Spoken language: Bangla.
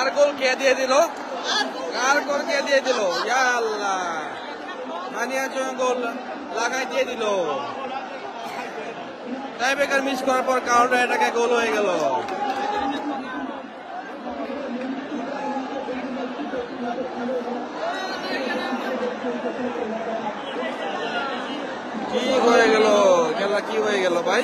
কার গোল কে দিয়ে দিল? কার গোল কে দিয়ে দিল? ইয়া আল্লাহ, মানিয়ার জন্য গোল লাগাই দিয়ে দিল। টাইব্রেকার মিস করার পর কাউন্টার এটাকে গোল হয়ে গেল। কি হয়ে গেল? খেলা কি হয়ে গেল ভাই?